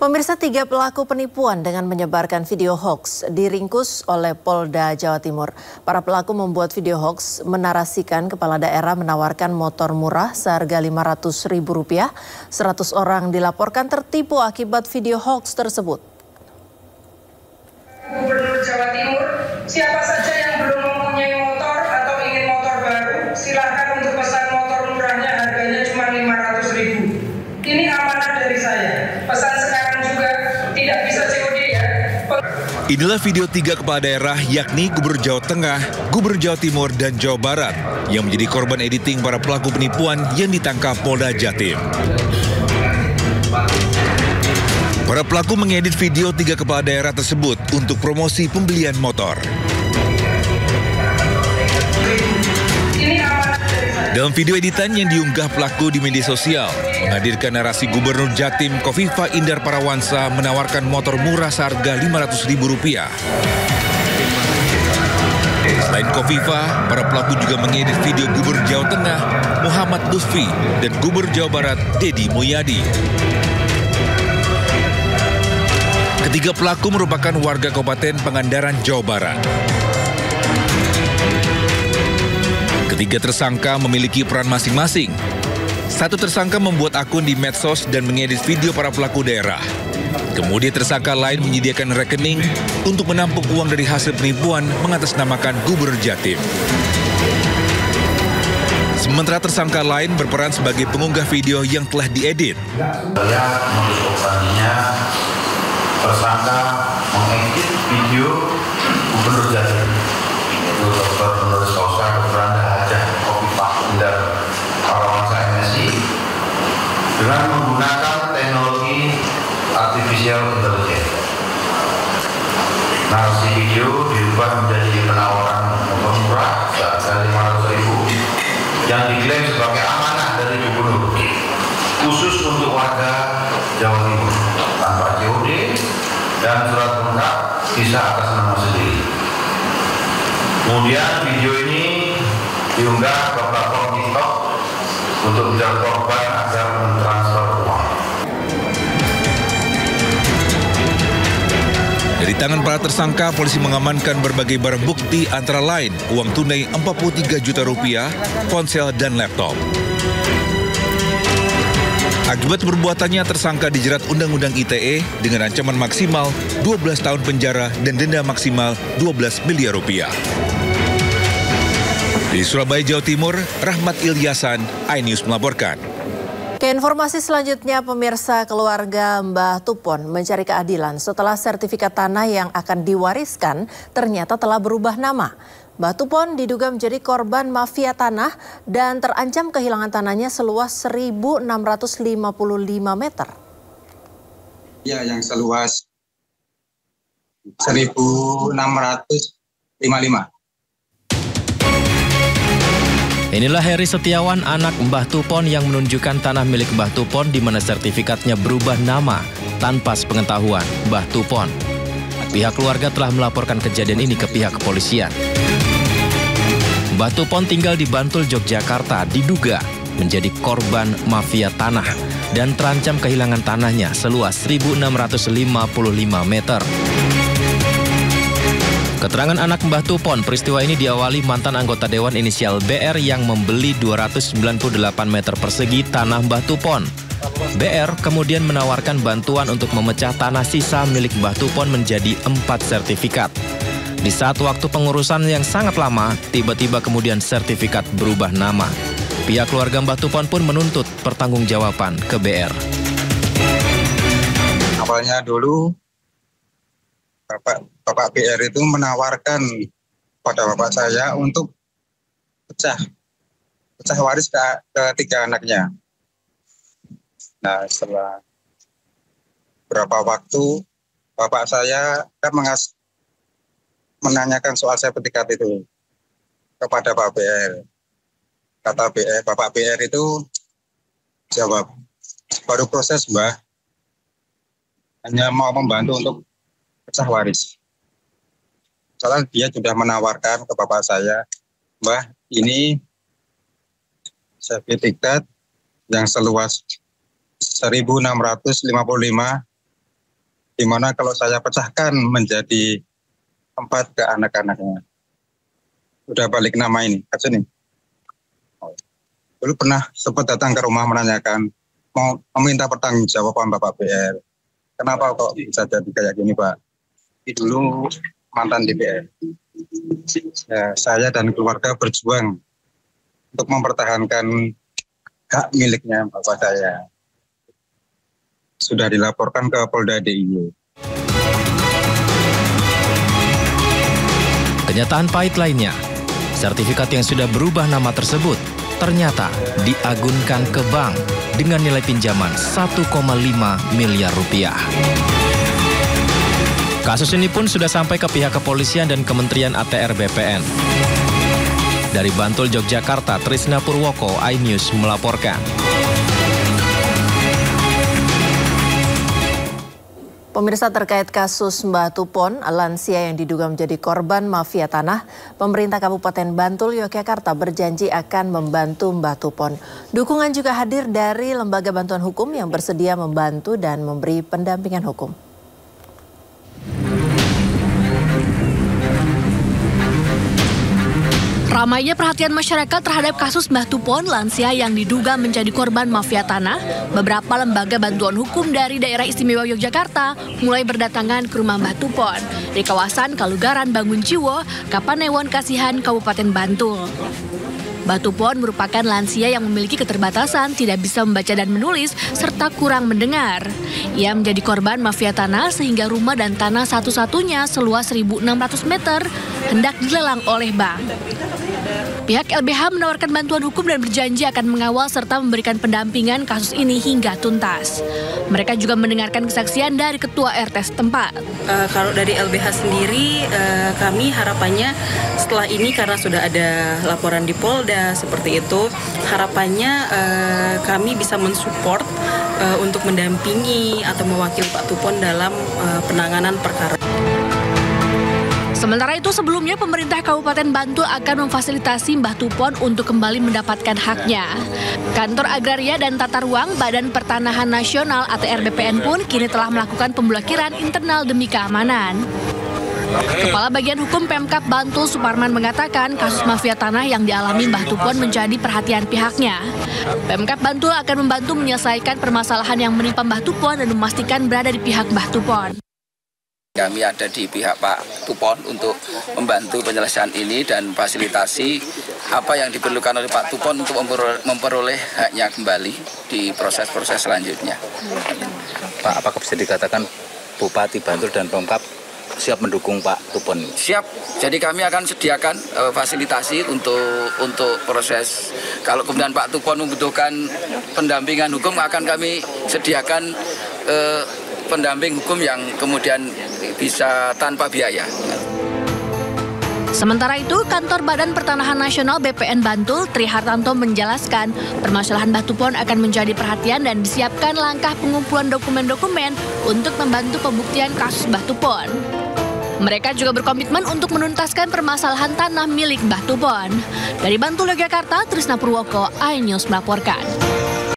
Pemirsa, 3 pelaku penipuan dengan menyebarkan video hoax diringkus oleh Polda Jawa Timur. Para pelaku membuat video hoax menarasikan kepala daerah menawarkan motor murah seharga Rp500.000. 100 orang dilaporkan tertipu akibat video hoax tersebut. Gubernur Jawa Timur, siapa saja yang belum mempunyai motor atau ingin motor baru, silakan untuk pesan motor murahnya, harganya cuma Rp500.000. Ini amanah dari saya. Pesan sekarang juga tidak bisa COD ya. Inilah video 3 kepala daerah yakni Gubernur Jawa Tengah, Gubernur Jawa Timur, dan Jawa Barat yang menjadi korban editing para pelaku penipuan yang ditangkap Polda Jatim. Para pelaku mengedit video 3 kepala daerah tersebut untuk promosi pembelian motor. Dalam video editan yang diunggah pelaku di media sosial, menghadirkan narasi Gubernur Jatim Khofifah Indar Parawansa menawarkan motor murah seharga Rp500.000. Selain Khofifah, para pelaku juga mengedit video Gubernur Jawa Tengah Muhammad Lutfi dan Gubernur Jawa Barat Deddy Mulyadi. Ketiga pelaku merupakan warga Kabupaten Pangandaran, Jawa Barat. Ketiga tersangka memiliki peran masing-masing. Satu tersangka membuat akun di medsos dan mengedit video para pelaku daerah. Kemudian tersangka lain menyediakan rekening untuk menampung uang dari hasil penipuan mengatasnamakan Gubernur Jatim. Sementara tersangka lain berperan sebagai pengunggah video yang telah diedit. Saya modus operandinya, tersangka mengedit video Gubernur Jatim, yaitu Dr. Honoris Causa Dr. Hajah Khofifah Indar Parawansa MSI, dengan menggunakan teknologi artificial intelligence. Narasi video diubah menjadi penawaran motor murah seharga Rp500.000 yang diklaim sebagai amanah dari Gubernur khusus untuk warga Jawa Timur tanpa COD dan surat lengkap, bisa atas nama sendiri. Kemudian video ini diunggah ke platform TikTok untuk mencari korban agar mentransfer uang. Dari tangan para tersangka, polisi mengamankan berbagai barang bukti antara lain uang tunai Rp43 juta, ponsel, dan laptop. Akibat perbuatannya, tersangka dijerat Undang-Undang ITE dengan ancaman maksimal 12 tahun penjara dan denda maksimal Rp12 miliar. Di Surabaya, Jawa Timur, Rahmat Ilyasan, iNews melaporkan. Ke informasi selanjutnya, pemirsa, keluarga Mbah Tupon mencari keadilan setelah sertifikat tanah yang akan diwariskan ternyata telah berubah nama. Mbah Tupon diduga menjadi korban mafia tanah dan terancam kehilangan tanahnya seluas 1.655 meter. Ya, yang seluas 1.655. Inilah Heri Setiawan, anak Mbah Tupon yang menunjukkan tanah milik Mbah Tupon di mana sertifikatnya berubah nama tanpa sepengetahuan Mbah Tupon. Pihak keluarga telah melaporkan kejadian ini ke pihak kepolisian. Mbah Tupon tinggal di Bantul, Yogyakarta, diduga menjadi korban mafia tanah dan terancam kehilangan tanahnya seluas 1.655 meter. Keterangan anak Mbah Tupon, peristiwa ini diawali mantan anggota Dewan inisial BR yang membeli 298 meter persegi tanah Mbah Tupon. BR kemudian menawarkan bantuan untuk memecah tanah sisa milik Mbah Tupon menjadi 4 sertifikat. Di saat waktu pengurusan yang sangat lama, tiba-tiba kemudian sertifikat berubah nama. Pihak keluarga Mbah Tupon pun menuntut pertanggungjawaban ke BR. Awalnya dulu Bapak BR itu menawarkan pada bapak saya untuk pecah waris ke 3 anaknya. Nah, setelah berapa waktu bapak saya kan menanyakan soal sertifikat itu kepada Pak BR. Kata Bapak BR itu jawab, baru proses Mbah, hanya mau membantu untuk pecah waris. Soalnya dia sudah menawarkan ke bapak saya, Mbah, ini sertifikat yang seluas 1.655 Dimana kalau saya pecahkan menjadi 4 ke anak-anaknya. Udah balik nama ini, kasus ini. Dulu pernah sempat datang ke rumah menanyakan, mau meminta pertanggungjawaban Bapak BR. Kenapa kok bisa jadi kayak gini, Pak? Ini dulu mantan DPR. Ya, saya dan keluarga berjuang untuk mempertahankan hak miliknya Bapak saya. Sudah dilaporkan ke Polda DIY. Kenyataan pahit lainnya, sertifikat yang sudah berubah nama tersebut ternyata diagunkan ke bank dengan nilai pinjaman 1,5 miliar rupiah. Kasus ini pun sudah sampai ke pihak kepolisian dan Kementerian ATR BPN. Dari Bantul, Yogyakarta, Trisna Purwoko, iNews melaporkan. Pemirsa, terkait kasus Mbah Tupon, lansia yang diduga menjadi korban mafia tanah, pemerintah Kabupaten Bantul, Yogyakarta berjanji akan membantu Mbah Tupon. Dukungan juga hadir dari lembaga bantuan hukum yang bersedia membantu dan memberi pendampingan hukum. Ramainya perhatian masyarakat terhadap kasus Mbah Tupon, lansia yang diduga menjadi korban mafia tanah. Beberapa lembaga bantuan hukum dari daerah istimewa Yogyakarta mulai berdatangan ke rumah Mbah Tupon di kawasan Kalugaran Bangunjiwo, Kapanewon Kasihan, Kabupaten Bantul. Mbah Tupon merupakan lansia yang memiliki keterbatasan, tidak bisa membaca dan menulis, serta kurang mendengar. Ia menjadi korban mafia tanah sehingga rumah dan tanah satu-satunya seluas 1.600 meter hendak dilelang oleh bank. Pihak LBH menawarkan bantuan hukum dan berjanji akan mengawal serta memberikan pendampingan kasus ini hingga tuntas. Mereka juga mendengarkan kesaksian dari Ketua RT setempat. Kalau dari LBH sendiri, kami harapannya setelah ini karena sudah ada laporan di Polda seperti itu, harapannya kami bisa mensupport untuk mendampingi atau mewakili Pak Tupon dalam penanganan perkara. Sementara itu, sebelumnya pemerintah Kabupaten Bantul akan memfasilitasi Mbah Tupon untuk kembali mendapatkan haknya. Kantor Agraria dan Tata Ruang Badan Pertanahan Nasional ATR BPN pun kini telah melakukan pemblokiran internal demi keamanan. Kepala Bagian Hukum Pemkab Bantul Suparman mengatakan kasus mafia tanah yang dialami Mbah Tupon menjadi perhatian pihaknya. Pemkab Bantul akan membantu menyelesaikan permasalahan yang menimpa Mbah Tupon dan memastikan berada di pihak Mbah Tupon. Kami ada di pihak Pak Tupon untuk membantu penyelesaian ini dan fasilitasi apa yang diperlukan oleh Pak Tupon untuk memperoleh haknya kembali di proses-proses selanjutnya. Pak, apakah bisa dikatakan Bupati Bantul dan Pemkab siap mendukung Pak Tupon? Siap. Jadi kami akan sediakan fasilitasi untuk proses. Kalau kemudian Pak Tupon membutuhkan pendampingan hukum, akan kami sediakan pendamping hukum yang kemudian bisa tanpa biaya. Sementara itu, Kantor Badan Pertanahan Nasional BPN Bantul, Tri Hartanto menjelaskan permasalahan Mbah Tupon akan menjadi perhatian dan disiapkan langkah pengumpulan dokumen-dokumen untuk membantu pembuktian kasus Mbah Tupon. Mereka juga berkomitmen untuk menuntaskan permasalahan tanah milik Mbah Tupon. Dari Bantul, Yogyakarta, Trisna Purwoko, iNews melaporkan.